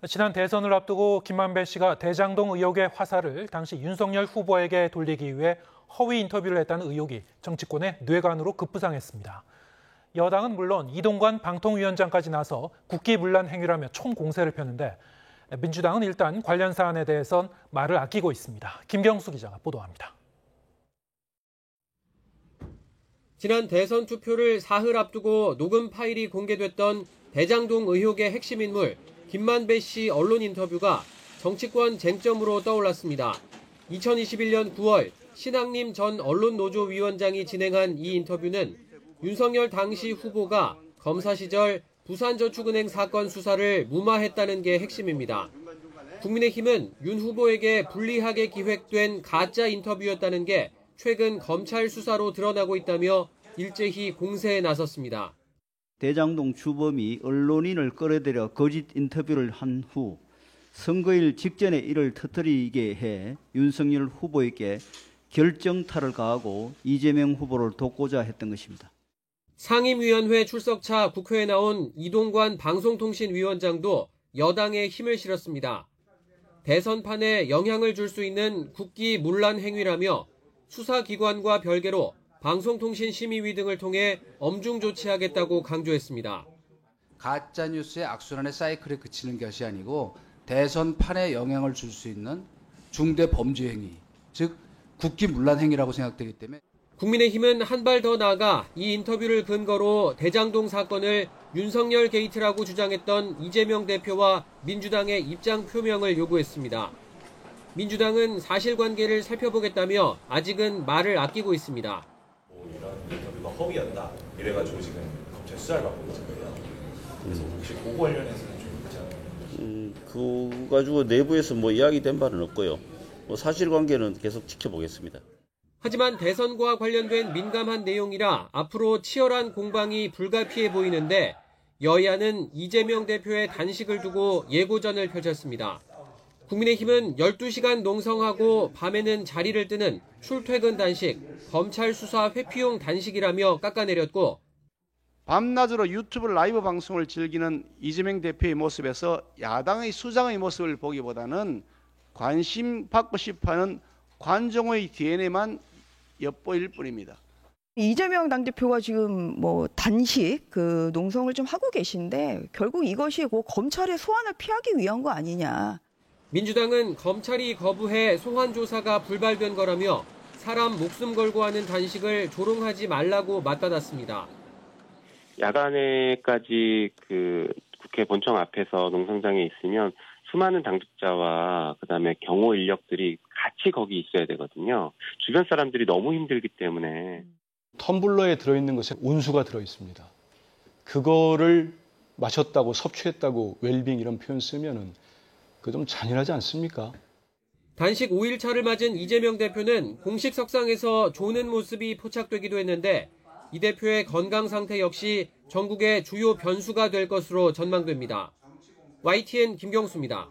지난 대선을 앞두고 김만배 씨가 대장동 의혹의 화살을 당시 윤석열 후보에게 돌리기 위해 허위 인터뷰를 했다는 의혹이 정치권의 뇌관으로 급부상했습니다. 여당은 물론 이동관 방통위원장까지 나서 국기문란 행위라며 총공세를 폈는데 민주당은 일단 관련 사안에 대해선 말을 아끼고 있습니다. 김경수 기자가 보도합니다. 지난 대선 투표를 사흘 앞두고 녹음 파일이 공개됐던 대장동 의혹의 핵심 인물 김만배 씨 언론 인터뷰가 정치권 쟁점으로 떠올랐습니다. 2021년 9월 신학림 전 언론노조위원장이 진행한 이 인터뷰는 윤석열 당시 후보가 검사 시절 부산저축은행 사건 수사를 무마했다는 게 핵심입니다. 국민의힘은 윤 후보에게 불리하게 기획된 가짜 인터뷰였다는 게 최근 검찰 수사로 드러나고 있다며 일제히 공세에 나섰습니다. 대장동 주범이 언론인을 끌어들여 거짓 인터뷰를 한 후 선거일 직전에 이를 터뜨리게 해 윤석열 후보에게 결정타를 가하고 이재명 후보를 돕고자 했던 것입니다. 상임위원회 출석차 국회에 나온 이동관 방송통신위원장도 여당에 힘을 실었습니다. 대선판에 영향을 줄 수 있는 국기문란 행위라며 수사기관과 별개로 방송통신심의위 등을 통해 엄중 조치하겠다고 강조했습니다. 가짜뉴스의 악순환의 사이클에 그치는 것이 아니고 대선판에 영향을 줄 수 있는 중대 범죄 행위, 즉 국기문란 행위라고 생각되기 때문에 국민의힘은 한 발 더 나아가 이 인터뷰를 근거로 대장동 사건을 윤석열 게이트라고 주장했던 이재명 대표와 민주당의 입장 표명을 요구했습니다. 민주당은 사실관계를 살펴보겠다며 아직은 말을 아끼고 있습니다. 이런 인터뷰가 허위였다 이래가지고 지금 검찰 수사를 받고 있는 거예요. 그래서 혹시 그거 관련해서는 좀 있잖아요. 그거 가지고 내부에서 이야기된 바는 없고요. 사실관계는 계속 지켜보겠습니다. 하지만 대선과 관련된 민감한 내용이라 앞으로 치열한 공방이 불가피해 보이는데 여야는 이재명 대표의 단식을 두고 예고전을 펼쳤습니다. 국민의힘은 12시간 농성하고 밤에는 자리를 뜨는 출퇴근 단식, 검찰 수사 회피용 단식이라며 깎아내렸고 밤낮으로 유튜브 라이브 방송을 즐기는 이재명 대표의 모습에서 야당의 수장의 모습을 보기보다는 관심 받고 싶어하는 관종의 DNA만 엿보일 뿐입니다. 이재명 당대표가 지금 단식 농성을 좀 하고 계신데 결국 이것이 검찰의 소환을 피하기 위한 거 아니냐. 민주당은 검찰이 거부해 소환 조사가 불발된 거라며 사람 목숨 걸고 하는 단식을 조롱하지 말라고 맞받았습니다. 야간에까지 국회 본청 앞에서 농성장에 있으면 수많은 당직자와 그다음에 경호 인력들이 같이 거기 있어야 되거든요. 주변 사람들이 너무 힘들기 때문에. 텀블러에 들어있는 것에 온수가 들어있습니다. 그거를 마셨다고 섭취했다고 웰빙 이런 표현 쓰면은 그 좀 잔인하지 않습니까? 단식 5일차를 맞은 이재명 대표는 공식 석상에서 조는 모습이 포착되기도 했는데 이 대표의 건강 상태 역시 전국의 주요 변수가 될 것으로 전망됩니다. YTN 김경수입니다.